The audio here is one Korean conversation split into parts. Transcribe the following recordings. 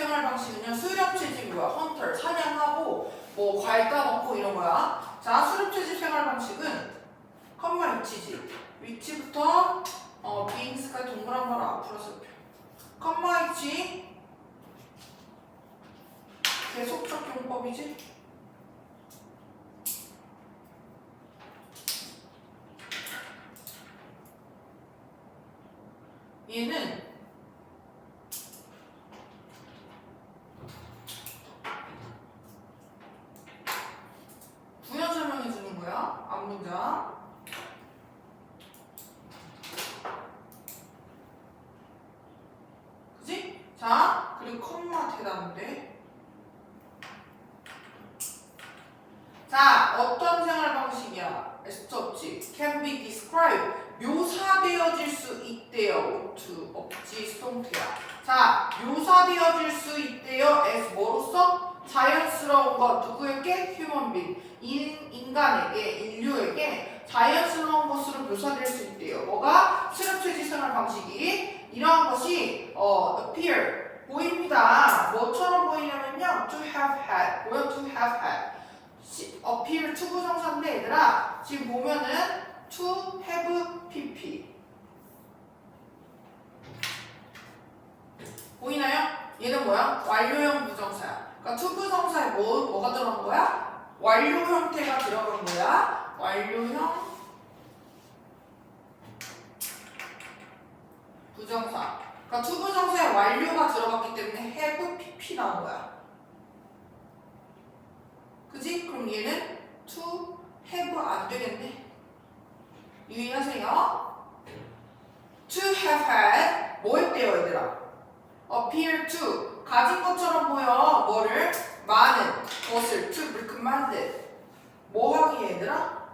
생활 방식은요. 수렵채집 뭐야? 헌터, 사냥하고 뭐 과일 따먹고 이런 거야. 자, 수렵채집 생활 방식은 컴마 위치지. 위치부터 빙스가 동그란 거를 앞으로 살펴. 컴마 위치 계속적 용법이지. 얘는 부연 설명해 주는 거야. 앞문장. 그지? 자, 그리고 컴마 대답인데. 자, 어떤 생활 방식이야? S 없지. Can be described. 묘사되어질 수 있대요. to 없지. 수동태야. 자, 묘사되어질 수 있대요. as 뭐로써? 자연스러운 것. 누구에게? human being. 인간에게, 인류에게 자연스러운 것으로 묘사될 수 있대요. 뭐가? 수렵체질 생활 방식이. 이러한 것이 appear. 보입니다. 뭐처럼 보이냐면요. to have had. 뭐야? to have had. appear 투부정사인데 얘들아 지금 보면은 to have pp 보이나요? 얘는 뭐야? 완료형 부정사야. 그러니까 투부정사에 뭐가 들어간 거야? 완료 형태가 들어간 거야. 완료형 부정사. 그러니까 투부정사에 완료가 들어갔기 때문에 have pp 나온 거야. 그지? 그럼 얘는 to have 안 되겠네. 유의하세요. to have had 뭐 했대요 얘들아? appear to 가진 것처럼 보여. 뭐를? 많은 것을 to recommend 뭐 하기에 얘들아?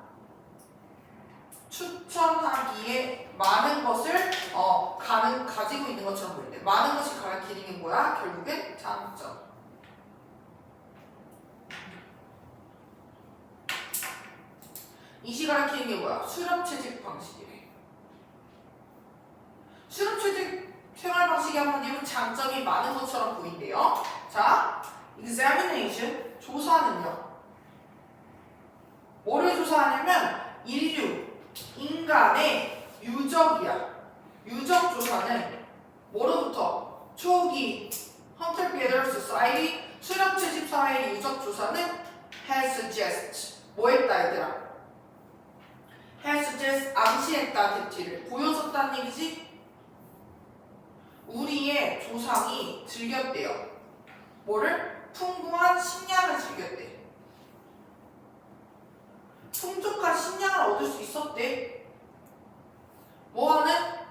추천하기에 많은 것을 가지고 있는 것처럼 보이는데 많은 것이 가리키는 게 뭐야? 결국엔 장점. 이시 가리키는 게 뭐야? 수렴채집 방식이래. 수렴채집 생활 방식이 한마디로 장점이 많은 것처럼 보인대요. 자, examination 조사는요. 뭐를 조사하냐면 인류, 인간의 유적이야. 유적 조사는 뭐로부터? 초기 hunter gatherer society 수렴채집 사회의 유적 조사는 has suggest 뭐 했다 얘들아? has suggest 암시했다 득티를 보여줬다는 얘기지? 우리의 조상이 즐겼대요. 뭐를? 풍부한 식량을 즐겼대. 풍족한 식량을 얻을 수 있었대. 뭐하는?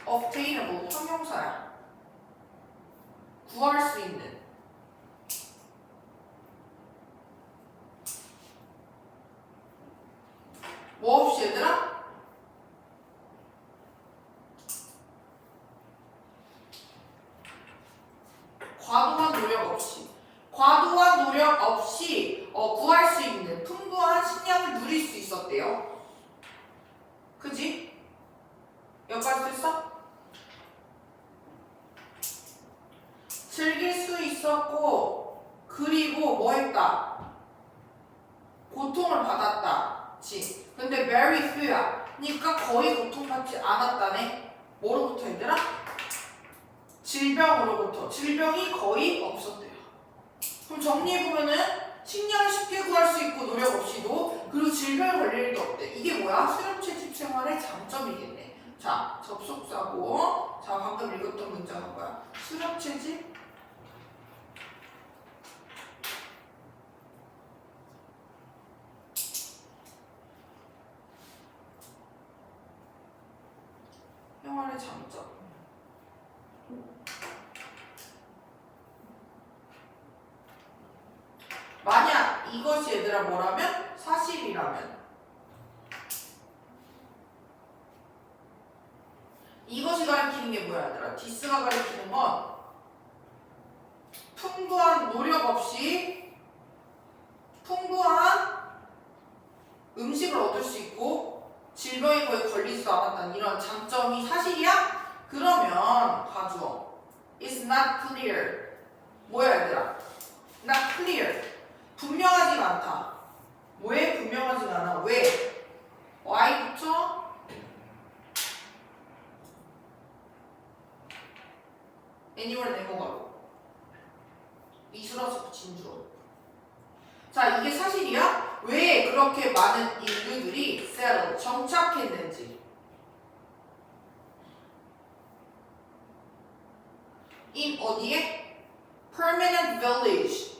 obtainable 형용사야. 구할 수 있는. 뭐 없이 얘들아? 과도한 노력 없이. 과도한 노력 없이 구할 수 있는 풍부한 식량을 누릴 수 있었대요. 그지? 여기까지 됐어? 즐길 수 있었고 그리고 뭐 했다? 고통을 받았다. 지. 근데 very few야. 그러니까 거의 고통받지 않았다네. 뭐로부터 얘들아? 질병으로부터. 질병이 거의 없었대요. 그럼 정리해보면은 식량을 쉽게 구할 수 있고 노력 없이도 그리고 질병에 걸릴 일도 없대. 이게 뭐야? 수렴채집 생활의 장점이겠네. 자, 접속사고. 자, 방금 읽었던 문장은 뭐야? 수렴채집 생활의 장점. 만약 이것이 얘들아 뭐라면? 사실이라면 이것이 가리키는 게 뭐야 얘들아? 디스가 가리키는 건 풍부한 노력 없이 풍부한 음식을 얻을 수 있고 질병에 거의 걸리지도 않았다는 이런 장점이 사실이야? 그러면 봐줘. It's not clear. 뭐야 얘들아? not clear. 분명하지가 않다. 왜 분명하지가 않아? 왜? Y부터 N이월 네모가로 이수라서 진주로. 자, 이게 사실이야? 왜 그렇게 많은 인류들이 settle, 정착했는지. in 어디에? permanent village.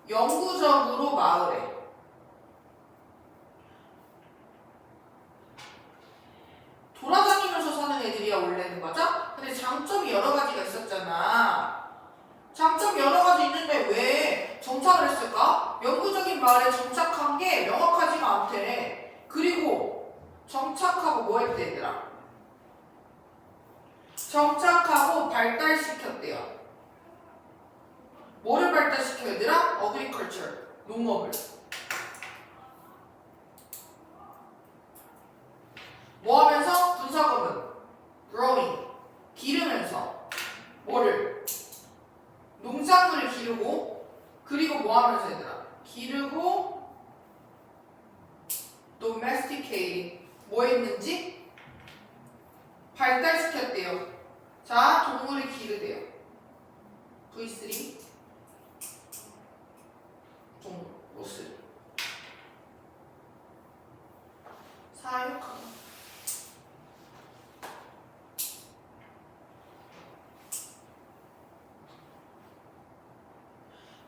영구적으로 마을에. 돌아다니면서 사는 애들이야 원래는. 맞아? 근데 장점이 여러 가지가 있었잖아. 장점 여러 가지 있는데 왜 정착을 했을까? 영구적인 마을에 정착한 게 명확하지가 않대. 그리고 정착하고 뭐 했대 얘들아? 정착하고 발달시켰대요. 뭐를 발달시켜 얘들아? agriculture, 농업을. 뭐 하면서? 분사금은 growing, 기르면서. 뭐를? 농작물을 기르고. 그리고 뭐 하면서 얘들아? 기르고 domesticating. 뭐 했는지? 발달시켰대요. 자, 동물을 기르대요. V3 동물, 로스 사육하는.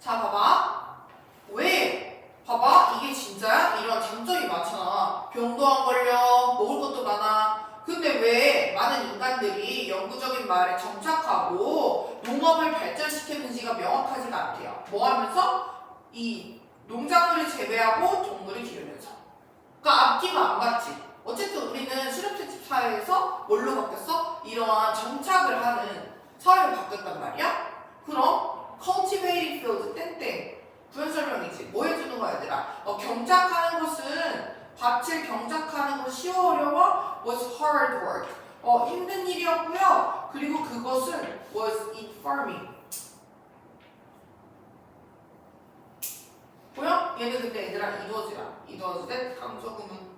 자, 봐봐. 왜? 봐봐. 이게 진짜야? 이런 장점이 많잖아. 병도 안 걸려. 먹을 것도 많아. 근데 왜 많은 인간들이 영구적인 마을에 정착하고 농업을 발전시켰는지가 명확하지가 않대요. 뭐 하면서? 이 농작물을 재배하고 동물을 기르면서. 그러니까 앞뒤가 안 맞지. 어쨌든 우리는 실업특집 사회에서 뭘로 바뀌었어? 이러한 정착을 하는 사회로 바뀌었단 말이야. 그럼 cultivating field 땡땡 부연 설명이지. 뭐 해주는 거야 얘들아? 경작하는 것은 밭을 경작하는 건 쉬워 어려워? was hard work. 힘든 일이었고요. 그리고 그것은 was in farming. 보여? 얘는 근데 얘들아 이도지야. 이도지대 강조구문.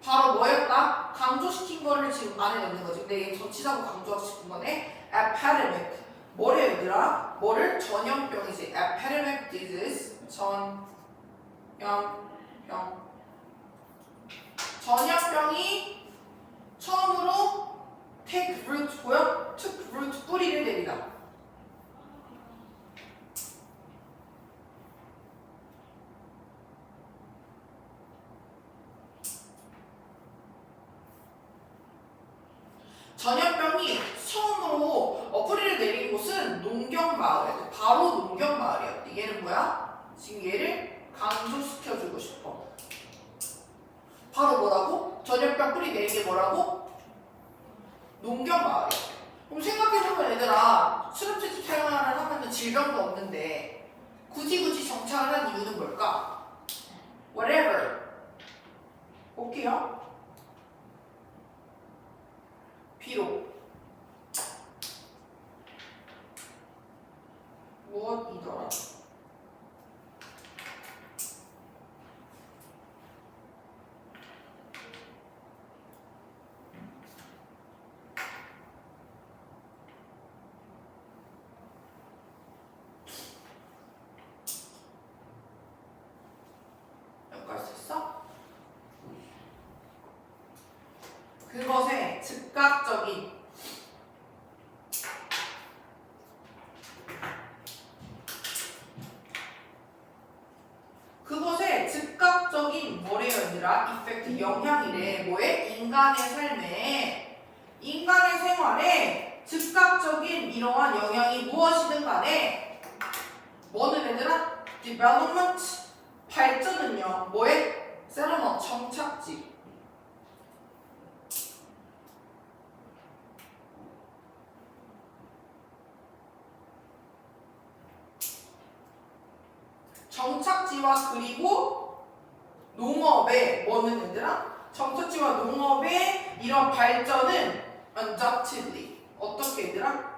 바로 뭐였다? 강조시킨 거를 지금 안에 넣는 거지. 근데 얘 전치사고 강조시킨 거네. epidemic. 뭐래 얘들아? 뭐를? 전염병이지. epidemic disease. 전염병. 전염병이 처음으로 take root. 보여? took root. 뿌리를 내리다. 전염병이 처음으로 뿌리를 내린 곳은 농경마을이었대. 바로 농경마을이었대. 얘는 뭐야? 지금 얘를 강조시켜주고 싶어. 바로 뭐라고? 전염병 뿌리 내린 게 뭐라고? 농경마을이었대. 그럼 생각해보면 얘들아, 수렵채집 생활을 하면 질병도 없는데 굳이 정착을 한 이유는 뭘까? Whatever. 볼게요. 비록 무엇이더라? 여기까지 됐어? 그것의 즉각적인 뭐래요 얘들아? 이펙트 영향이래. 뭐에? 인간의 삶에, 인간의 생활에 즉각적인 이러한 영향이 무엇이든 간에 뭐는 얘들아? development. 발전은요 뭐에? settlement. 정착지. 정착지와 그리고 농업의 뭐는 얘들아? 정착지와 농업의 이런 발전은 undoubtedly 어떻게 얘들아?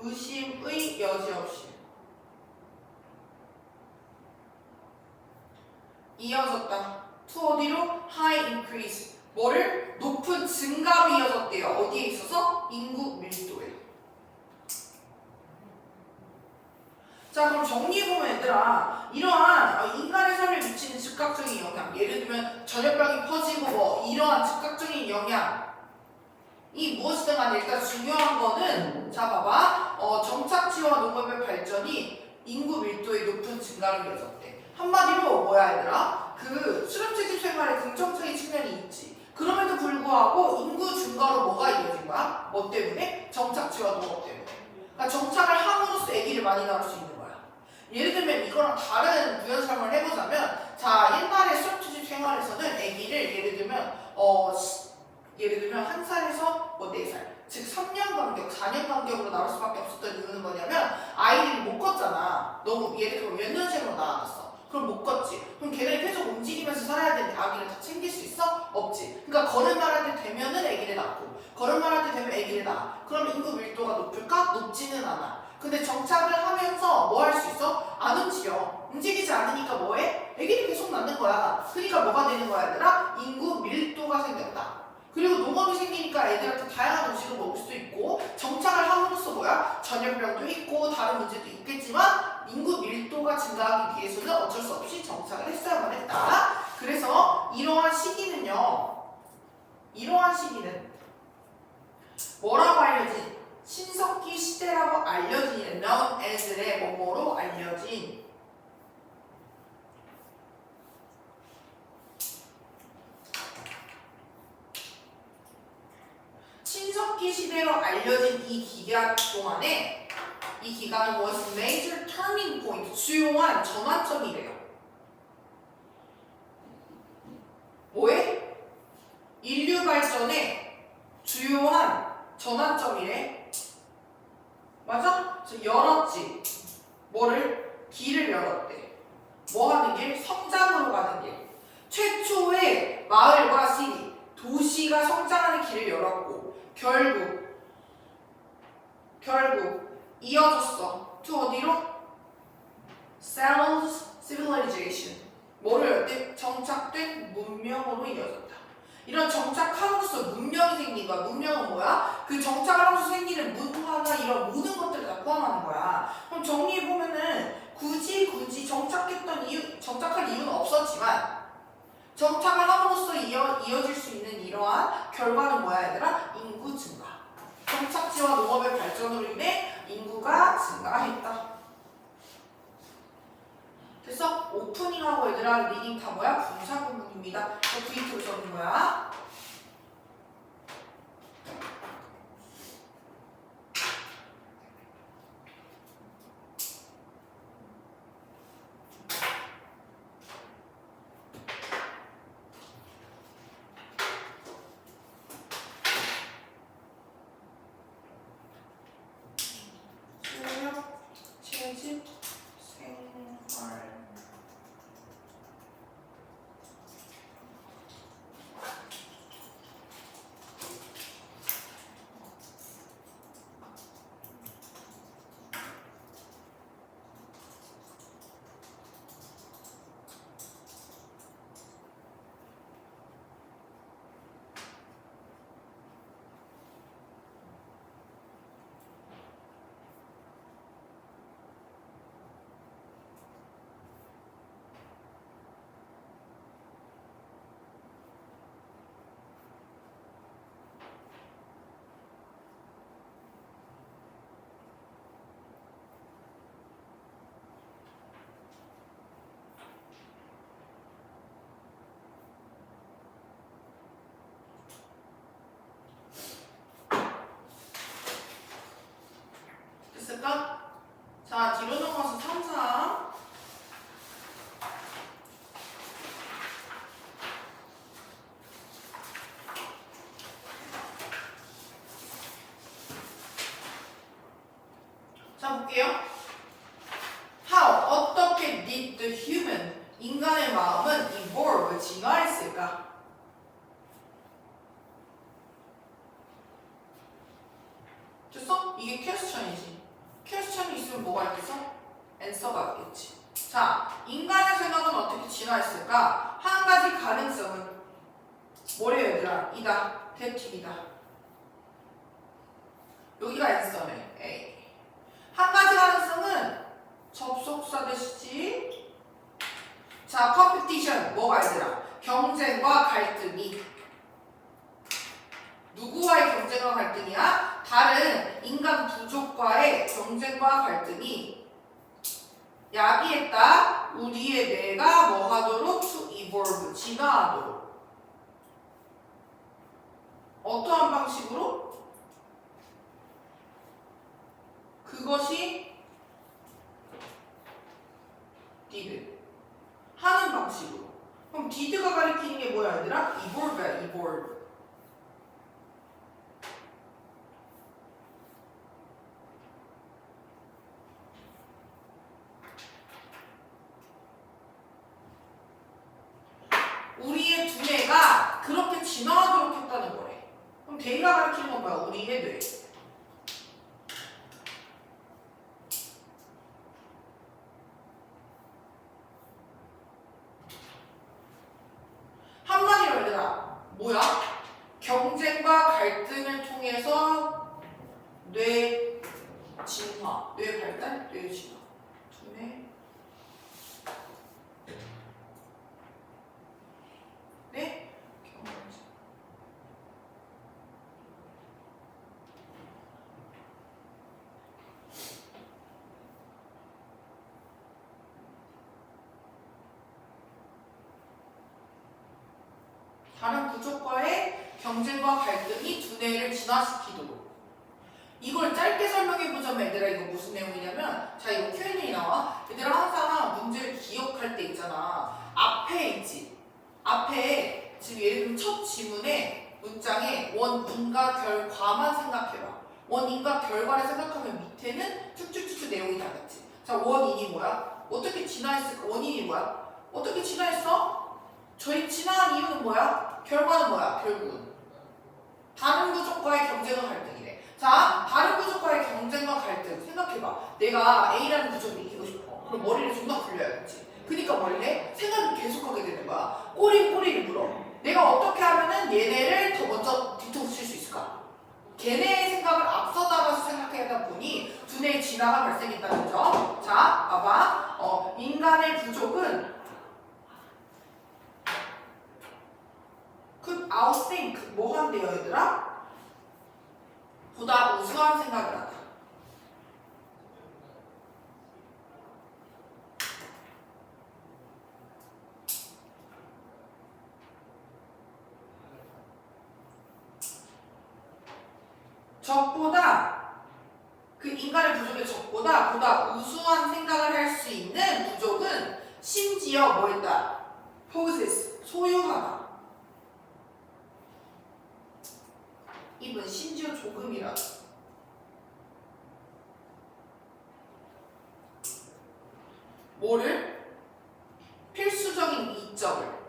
의심의 여지 없이 이어졌다. to 어디로? high increase. 뭐를? 높은 증가로 이어졌대요. 어디에 있어서? 인구 밀도에. 자, 그럼 정리해보면 얘들아, 이러한 인간의 삶에 미치는 즉각적인 영향, 예를 들면 전염병이 퍼지고 뭐 이러한 즉각적인 영향, 이 무엇이든 간에 일단 중요한 거는, 자 봐봐, 정착지와 농업의 발전이 인구 밀도의 높은 증가로 이어졌대. 한마디로 뭐야 얘들아? 그 수렴채집 생활에 긍정적인 측면이 있지. 그럼에도 불구하고 인구 증가로 뭐가 이어진 거야? 뭐 때문에? 정착지와 농업 때문에. 그러니까 정착을 함으로써 아기를 많이 낳을 수 있는 거야. 예를 들면 이거랑 다른 부연 설명을 해보자면, 자 옛날에 수렴채집 생활에서는 아기를 예를 들면 한 살에서 뭐 4살, 즉 3년 간격, 4년 간격으로 나올 수밖에 없었던 이유는 뭐냐면 아이들이 못 걷잖아. 너무 예를 들면 연년생으로 나왔어. 그럼 못 걷지. 그럼 걔네를 계속 움직이면서 살아야 되는데 아기를 다 챙길 수 있어? 없지. 그러니까 걸음만 할 때 되면은 아기를 낳고, 걸음만 할 때 되면 아기를 낳아. 그럼 인구 밀도가 높을까? 높지는 않아. 근데 정착을 하면서 뭐 할 수 있어? 안 움직여. 움직이지 않으니까 뭐해? 아기를 계속 낳는 거야. 그러니까 뭐가 되는 거야 얘들아? 인구 밀도가 생겼다. 그리고 농업이 생기니까 애들한테 다양한 음식을 먹을 수도 있고, 정착을 함으로써 뭐야? 전염병도 있고 다른 문제도 있겠지만 인구 밀도가 증가하기 위해서는 어쩔 수 없이 정착을 했어야만 했다. 그래서 이러한 시기는 뭐라고 알려진? 신석기 시대라고 알려진, known as의 뭐뭐로 알려진 신석기 시대로 알려진 이 기간 동안에, 이 기간은 was major turning point, 주요한 전환점이래요. 뭐에? 인류 발전의 주요한 전환점이래. 맞아? 그래서 열었지. 뭐를? 길을 열었대. 뭐 하는 길? 성장으로 가는 길. 최초의 마을과 시리, 도시가 성장하는 길을 열었고, 결국 이어졌어. to 어디로? settled civilization. 뭐를 열대? 정착된 문명으로 이어졌다. 이런 정착함으로써 문명이 생긴 거야. 문명은 뭐야? 그 정착을 하면서 생기는 문화나 이런 모든 것들을 다 포함하는 거야. 그럼 정리해보면은 굳이 정착할 이유는 없었지만 정착을 함으로써 이어질 수 있는 이러한 결과는 뭐야 얘들아? 인구 증가. 정착지와 농업의 발전으로 인해 인구가 증가했다. 그래서 오프닝하고 얘들아 리딩 다 뭐야? 분사 구문입니다. V2로 적은 거야. 채집 생활. 됐을까? 자, 뒤로 넘어가서 3, 4. 자, 볼게요. How, 어떻게 did the human, 인간의 마음은 evolve, 진화했을까? 됐어? 이게 퀘스천이지. 퀘스천이 있으면 뭐가 있겠어? 앤서가 있겠지. 자, 인간의 생각은 어떻게 진화했을까? 한 가지 가능성은 뭐래요 얘들아? 이다. 대팁이다. 여기가 앤서네. A. 한 가지 가능성은 접속사 대시지. 자, 컴피티션 뭐가 얘들아? 경쟁과 갈등이. 누구와의 경쟁과 갈등이야? 다른 인간 부족과의 경쟁과 갈등이 야기했다. 우리의 뇌가 뭐 하도록? to evolve, 진화하도록. 어떠한 방식으로? 그것이 did. 하는 방식으로. 그럼 did가 가리키는 게 뭐야 얘들아? evolve야, evolve. 우리의 두뇌가 그렇게 진화하도록 했다는 거래. 그럼 데이가 가리키는 건 뭐야? 우리의 뇌. 한마디로 얘들아 뭐야? 경쟁과 갈등을 통해서 뇌 진화, 뇌 발달, 뇌 진화. 두뇌 네? 다른 부족과의 경쟁과 갈등이 두뇌를 진화시키도록. 이걸 짧게 설명해보자면 얘들아 이거 무슨 내용이냐면 자 이거 Q&A 나와. 얘들아 항상 문제를 기억할 때 있잖아. 앞에 있지. 앞에 지금 예를 들면 첫 지문에 문장에 원인과 결과만 생각해봐. 원인과 결과를 생각하면 밑에는 쭉쭉쭉쭉 내용이 나갔지. 자 원인이 뭐야? 어떻게 진화했을까? 원인이 뭐야? 어떻게 진화했어? 저희 진화한 이유는 뭐야? 결과는 뭐야? 결국은 다른 부족과의 경쟁과 갈등이래. 자, 다른 부족과의 경쟁과 갈등 생각해봐. 내가 A라는 부족을 이기고 싶어. 그럼 머리를 존나 굴려야겠지. 그러니까 뭘 해? 생각을 계속하게 되는 거야. 꼬리를 물어. 내가 어떻게 하면은 얘네를 더 먼저 뒤통수 칠 수 있을까? 걔네의 생각을 앞서 나가서 생각하다 보니 두뇌의 진화가 발생했다는 점. 자, 봐봐. 인간의 부족은 could outthink 뭐 한대요 얘들아? 보다 우수한 생각을 하다. 적보다 그 인간의 부족의 적보다 보다 우수한 생각을 할 수 있는 부족은 심지어 뭐했다? possess 소유하다. 이분 심지어 조금이라도 뭐를? 필수적인 이점을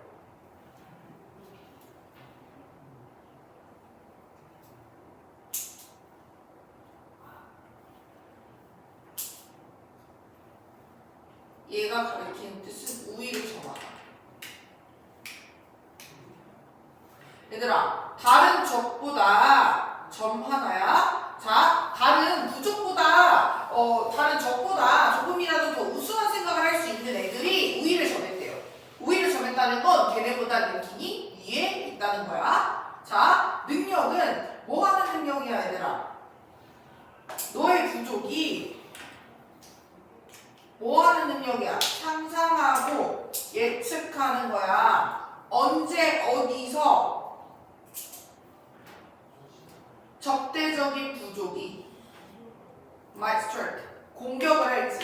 얘가 가리키는 뜻은 우위를 점하다. 얘들아 다른 적보다 점 하나야. 자 다른 부족보다 다른 적보다 조금이라도 더 우수한 생각을 할 수 있는 애들이 우위를 점했대요. 우위를 점했다는 건 걔네보다 능력이 위에 있다는 거야. 자 능력은 뭐 하는 능력이야 얘들아? 너의 부족이 뭐 하는 능력이야? 상상하고 예측하는 거야. 언제 어디서 적대적인 부족이 might strike 공격을 할지.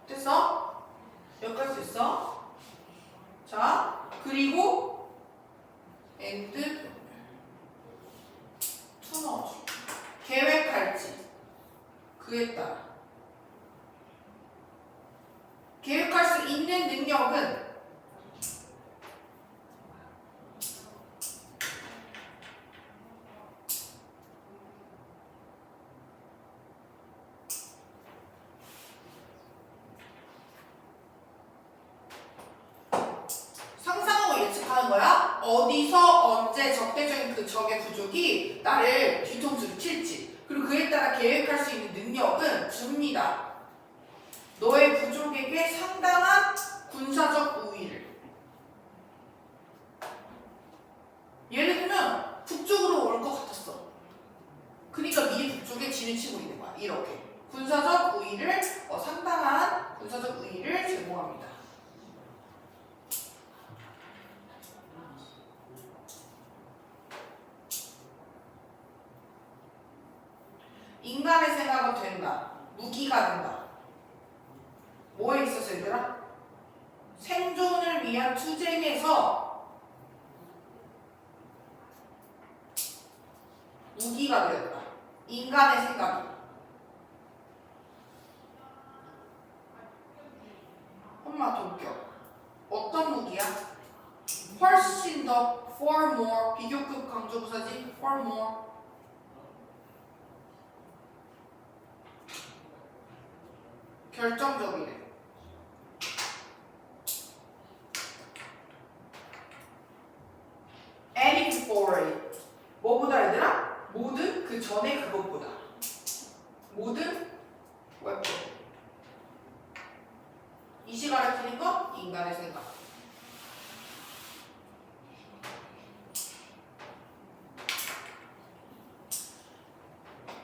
됐어? 여기까지 됐어? 자 그리고 and to 넣어줘. 계획할지 그에 따라 계획할 수 있는 능력은 상상하고 예측하는 거야. 어디서 언제 적대적인 그 적의 부족이 나를 뒤통수를 칠지, 그리고 그에 따라 계획할 수 있는 능력은 줍니다. 너의 부족에게 상당한 군사적 우위를. 예를 들면 북쪽으로 올 것 같았어. 그러니까 미리 북쪽에 진을 치고 있는 거야. 이렇게 군사적 우위를 상당한 군사적 우위를 제공합니다. 인간의 생각은 된다. 무기가 된다. 뭐에 있어서 얘들아? 생존을 위한 투쟁에서 무기가 되었다. 인간의 생각이. 엄마 동격. 어떤 무기야? 훨씬 더 far more. 비교급 강조부사지. far more. 결정적이래. any before it. 뭐보다 얘들아? 모든 그 전에 그것보다. 모든 웹. 이시 가르치는 건 인간의 생각.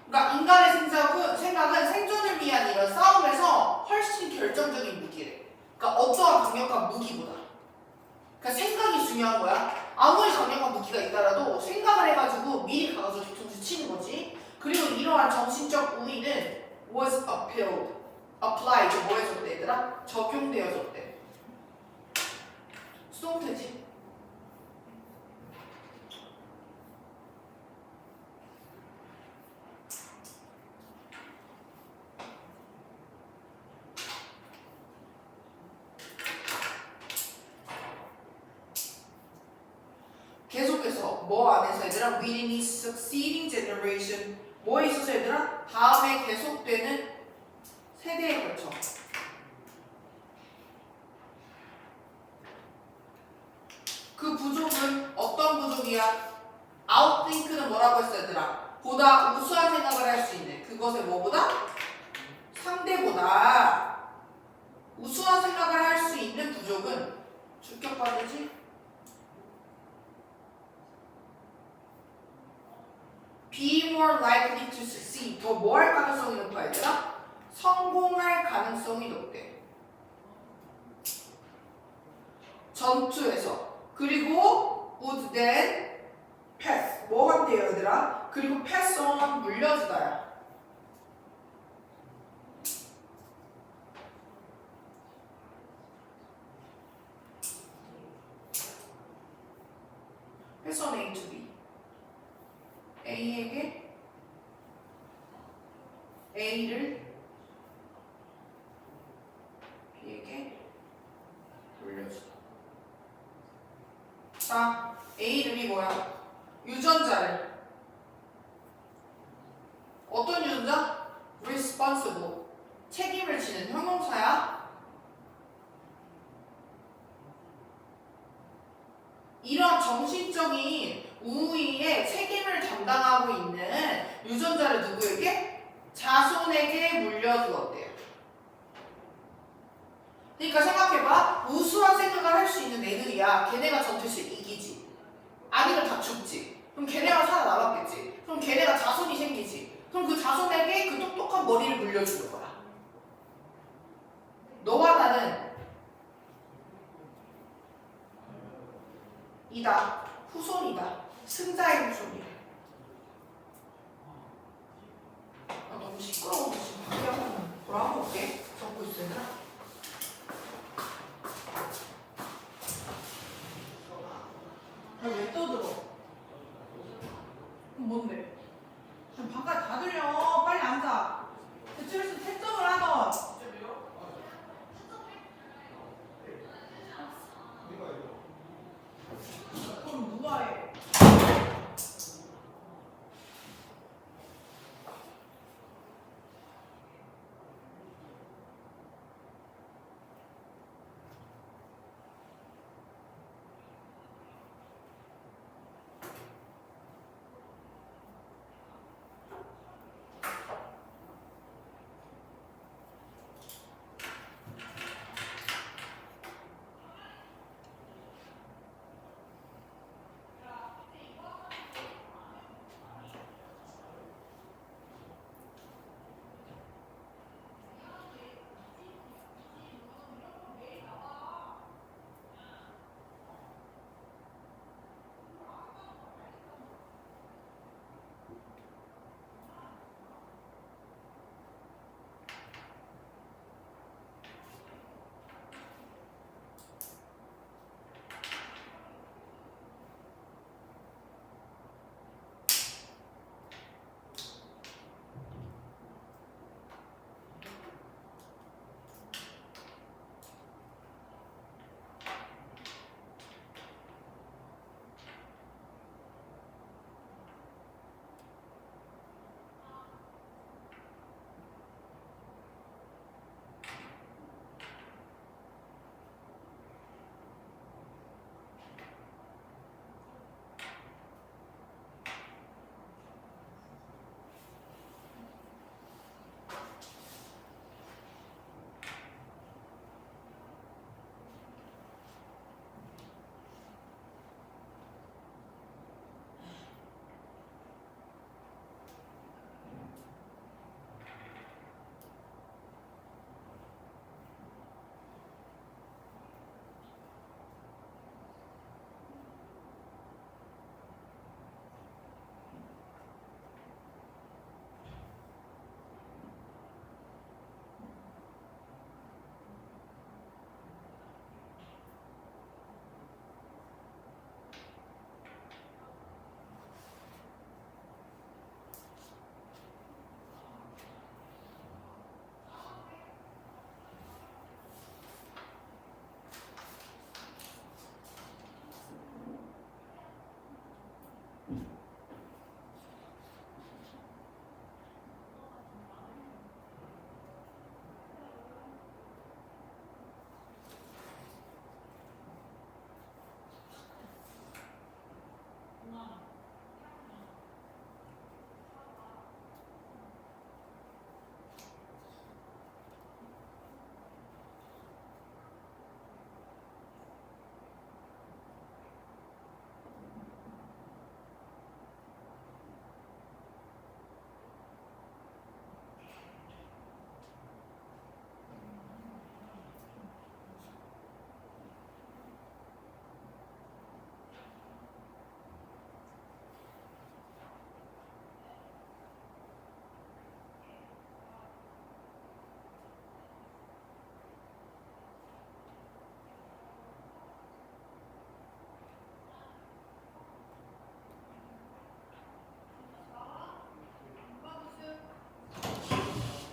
그러니까 인간의 생각은 생존을 위한 이런 싸움에서 훨씬 결정적인 무기래. 그러니까 어떠한 강력한 무기보다. 그러니까 생각이 중요한 거야. 아무리 강력한 무기가 있더라도 생각을 해가지고 미리 가서 뒤통수 치는 거지. 그리고 이러한 정신적 우위는 was applied. 뭐 해줬대 얘들아? 적용되어졌대. 수동태지. 계속해서 뭐 안에서 얘들아? within the succeeding generation. 뭐에 있어서 얘들아? 다음에 계속되는 세대에 걸쳐. 그 부족은 어떤 부족이야? outthink는 뭐라고 했어 얘들아? 보다 우수한 생각을 할 수 있는 그것의 뭐보다? 상대보다 우수한 생각을 할 수 있는 부족은 주격관이지? be more likely to succeed. 더 뭐 할 가능성이 높아 얘들아? 성공할 가능성이 높대. 전투에서. 그리고 would then pass. 뭐 한대요 얘들아? 그리고 pass on 물려주다야. pass on A to B. A에게 A를 B에게 돌려주다. 자, A 이름이 뭐야? 유전자를. 어떤 유전자? responsible. 책임을 지는 형용사야. 이런 정신적인 우위에 책임을 담당하고 있는 유전자를 누구에게? 자손에게 물려주었대요. 그러니까 생각해봐. 우수한 생각을 할 수 있는 애들이야. 걔네가 전투에서 이기지. 아니면 다 죽지. 그럼 걔네가 살아남았겠지. 그럼 걔네가 자손이 생기지. 그럼 그 자손에게 그 똑똑한 머리를 물려주는 거야. 너와 나는 이다. 후손이다. 승자의 후손이래. 아, 너무 시끄러워서 지금 밖에 한번 뭐라고 올게. 적고 있어 얘들아. 왜 떠들어? 그럼 뭔데? 그럼 바깥 다 들려. 빨리 앉아. 대출에서 채점을 하던.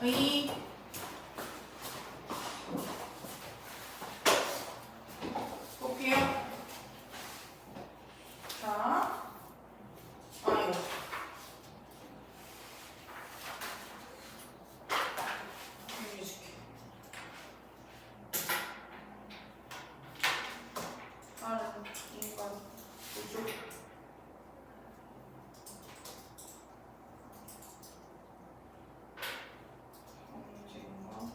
의 볼게요. 자, 아이고. 다른 인간 우주. 경쟁과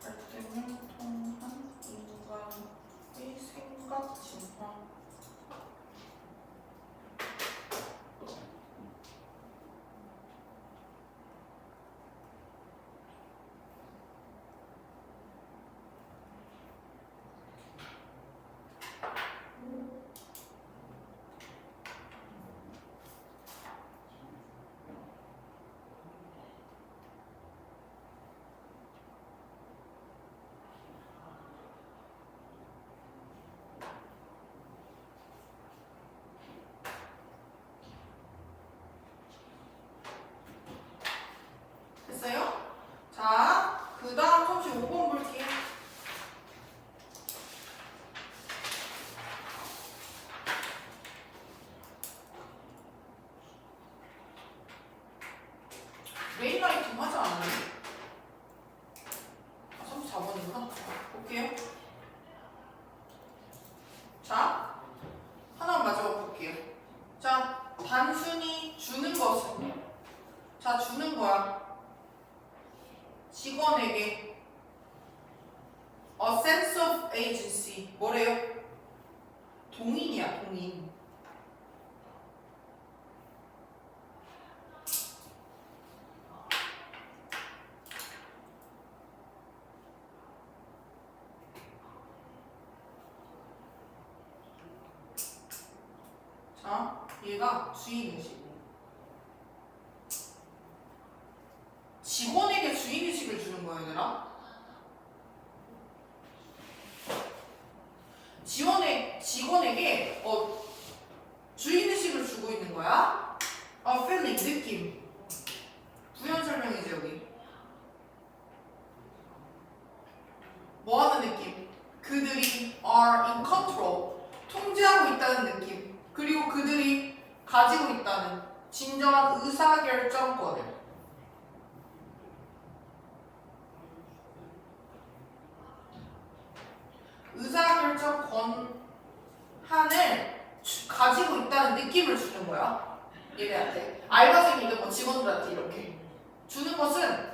갈등을 통한 인간의 생각 진화. 됐어요? 자, 그 다음 35번 볼게요. 레인라이팅 하지 않았니? 아, 34번이구나. 볼게요. 자, 하나만 마지막 볼게요. 자, 단순히 주는 것은, 자, 주는 거야. 직원에게 a sense of agency. 뭐래요? 동인이야, 동인. 자, 얘가 주인의식이고 직원에게 주인의식을 주는 거야, 얘들아. 직원에게 주인의식을 주고 있는 거야. feeling, 느낌. 부연 설명이지, 여기. 뭐 하는 느낌? 그들이 are in control. 통제하고 있다는 느낌. 그리고 그들이 가지고 있다는 진정한 의사결정권을. 의사결정권한을 가지고 있다는 느낌을 주는 거야. 얘네한테. 알바생이든 뭐 직원들한테 이렇게 주는 것은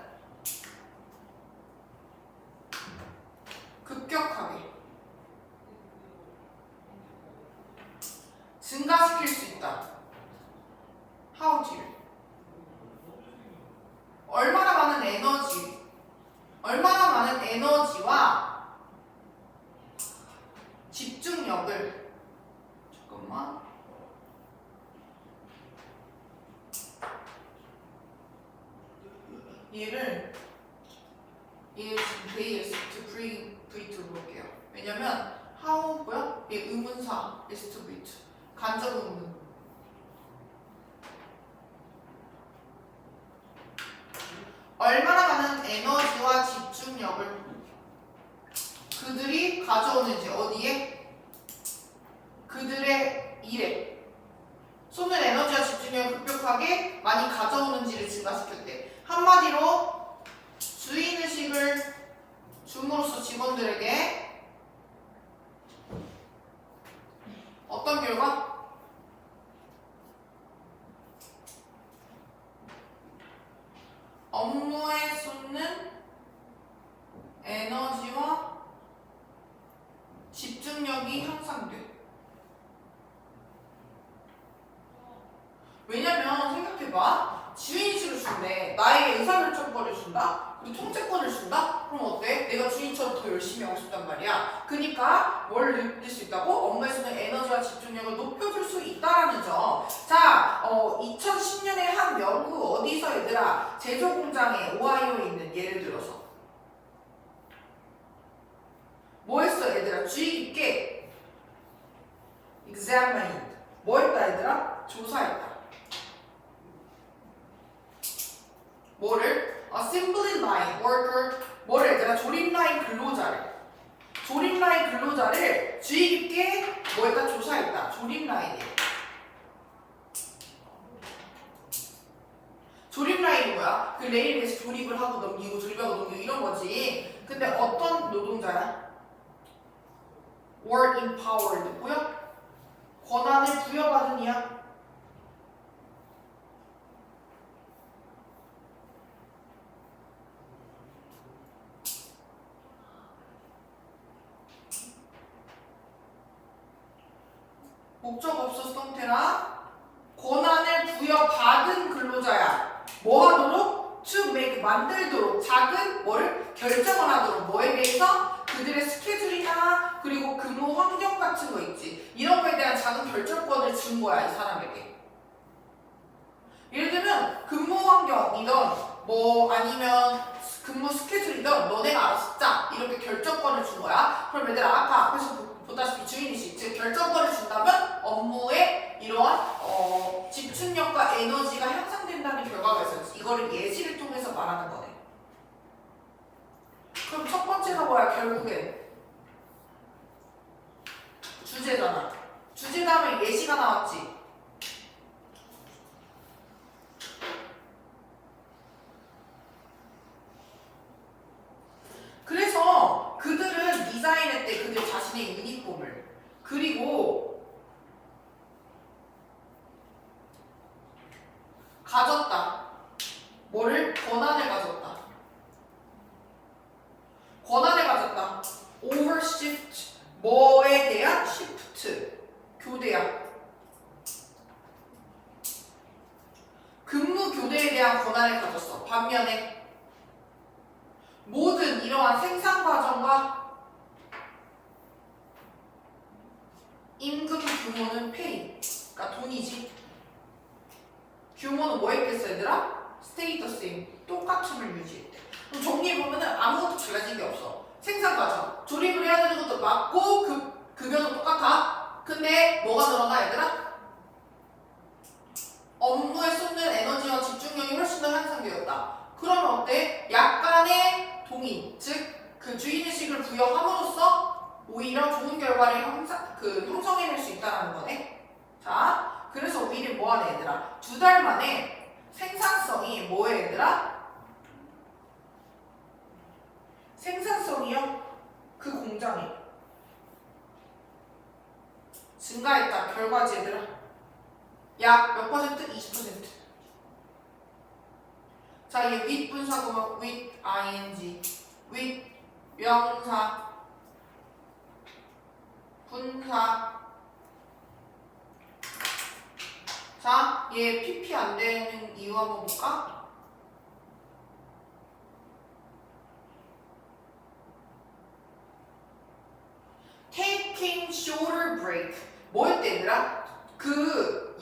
급격하게 증가시킬 수 있다. 하우지를. 얼마나 많은 에너지와 집중력을 잠깐만. 얘 지금 they to bring V2 볼게요. 왜냐면 how 뭐야? 얘 의문사 is to V2 간접 의문. 얼마나 많은 에너지와 집중력을 그들이 가져오는지. 어디에? 그들의 일에 쏟는 에너지와 집중력을 급격하게 많이 가져오는지를 증가시켰대. 한마디로 주인의식을 줌으로써 직원들에게 어떤 결과? 업무에 쏟는 에너지와 집중력이 향상돼. 왜냐면 생각해봐. 지휘인식을 준대. 나에게 의사결정권을 준다? 그리고 통제권을 준다? 그럼 어때? 내가 주인처럼 더 열심히 하고 싶단 말이야. 그러니까 뭘 느낄 수 있다고? 업무에서는 에너지와 집중력을 높여줄 수 있다라는 점. 자, 2010년에 한 연구 어디서 얘들아? 제조공장에 오하이오에 있는 예를 들어서 뭐 했어 얘들아? 주의 깊게 examined. 뭐 했다 얘들아? 조사했다. 뭐를? assembly 조립라인 근로자를 주의 깊게 뭐했다? 조사했다. 조립라인에. 조립라인이 뭐야? 그 레일에서 조립을 하고 넘기고 조립하고 넘기고 이런 거지. 근데 어떤 노동자야? were empowered. 뭐야? 권한을 부여받은 이야. 목적 없어 수동태라 권한을 부여받은 근로자야. 뭐 하도록? to make 만들도록 작은 뭐를 결정을 하도록 뭐에 대해서 그들의 스케줄이나 그리고 근무 환경 같은 거 있지. 이런 거에 대한 작은 결정권을 준 거야 이 사람에게. 예를 들면 근무 환경이든 뭐 아니면 근무 스케줄이든 너네가 알아서 짜 이렇게 결정권을 준 거야. 그럼 얘들아 아까 앞에서 보다시피 주인의식 즉 결정권을 준다면 업무에 이러한 집중력과 에너지가 향상된다는 결과가 있었지. 이거를 예시를 통해서 말하는 거네. 그럼 첫 번째가 뭐야? 결국엔 주제잖아. 주제 다음에 예시가 나왔지. 그래서 그들은 디자인했대. 그들 자신의 유니폼을. 그리고 가졌다. 뭐를? 권한을 가졌다. 권한을 가졌다. over shift. 뭐에 대한 shift. 교대야. 근무 교대에 대한 권한을 가졌어. 반면에 모든 이러한 생산 과정과 임금 규모는 페이. 그러니까 돈이지. 규모는 뭐 했겠어 얘들아? stay the same. 똑같음을 유지했대. 그럼 정리해보면은 아무것도 달라진 게 없어. 생산 과정. 조립을 해야 되는 것도 맞고 급여도 똑같아. 근데 뭐가 늘어나 얘들아? 업무에 쏟는 에너지와 집중력이 훨씬 더 향상되었다. 그러면 어때? 약간의 동의, 즉 그 주인의식을 부여함으로써 오히려 좋은 결과를 형성해낼 수 있다는 거네. 자, 그래서 우리는 뭐하네 얘들아? 2달 만에 생산성이 뭐해 얘들아? 생산성이요? 그 공장이 증가했다. 결과지 얘들아. 약 몇 퍼센트? 20%. 자, 이게 with 분사구문 with ing, with 명사, 분사. 자, 얘 PP 안 되는 이유 한번 볼까? taking shorter break. 뭐였대 얘들아?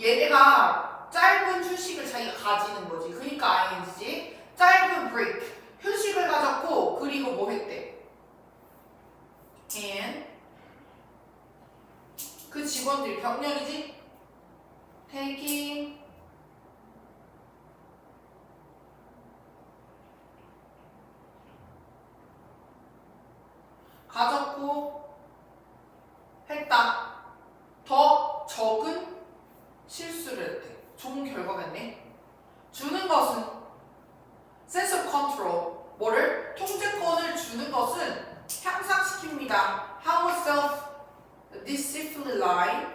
얘네가 짧은 휴식을 자기가 가지는 거지. 그러니까 ing지. 짧은 break. 휴식을 가졌고 그리고 뭐 했대? and 그 직원들이 병렬이지? taking 가졌고 했다. 더 적은 실수를 했대. 좋은 결과겠네. 주는 것은 sense of control. 뭐를? 통제권을 주는 것은 향상시킵니다. How self-discipline.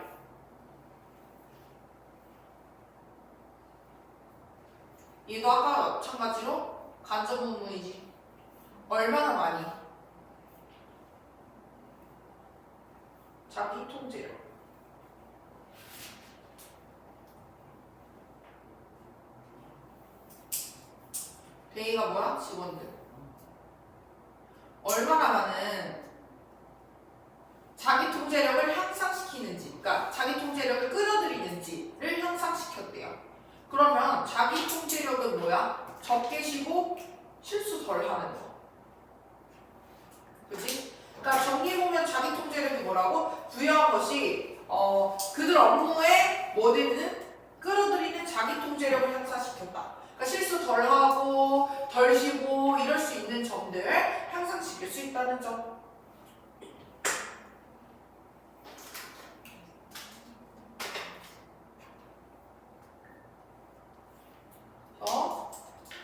얘도 아까 마찬가지로 간접 의문이지. 얼마나 많이? 자기 통제력. 대의가 뭐야? 직원들. 얼마나 많은 자기 통제력을 향상시키는지, 그러니까 자기 통제력을 끌어들이는지를 향상시켰대요. 그러면 자기 통제력은 뭐야? 적게 쉬고 실수 덜 하는 거. 그치? 그러니까 정리해보면 자기 통제력이 뭐라고? 부여한 것이 그들 업무에 뭐 되는? 끌어들이는 자기 통제력을 향상시켰다. 그러니까 실수 덜 하고 덜 쉬고 이럴 수 있는 점들 향상시켰다. 지킬 수 있다는 점.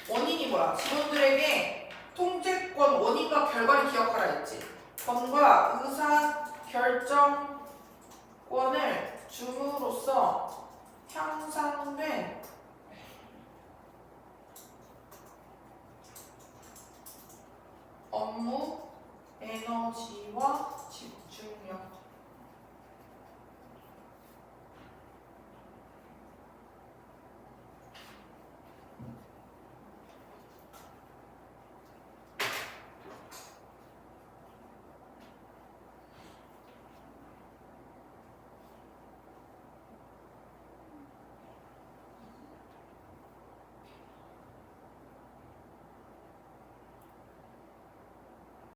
원인이 뭐야? 직원들에게 통제권, 원인과 결과를 기억하라 했지. 권과 의사 결정권을 줌으로써 향상된 업무, 에너지와 집중력.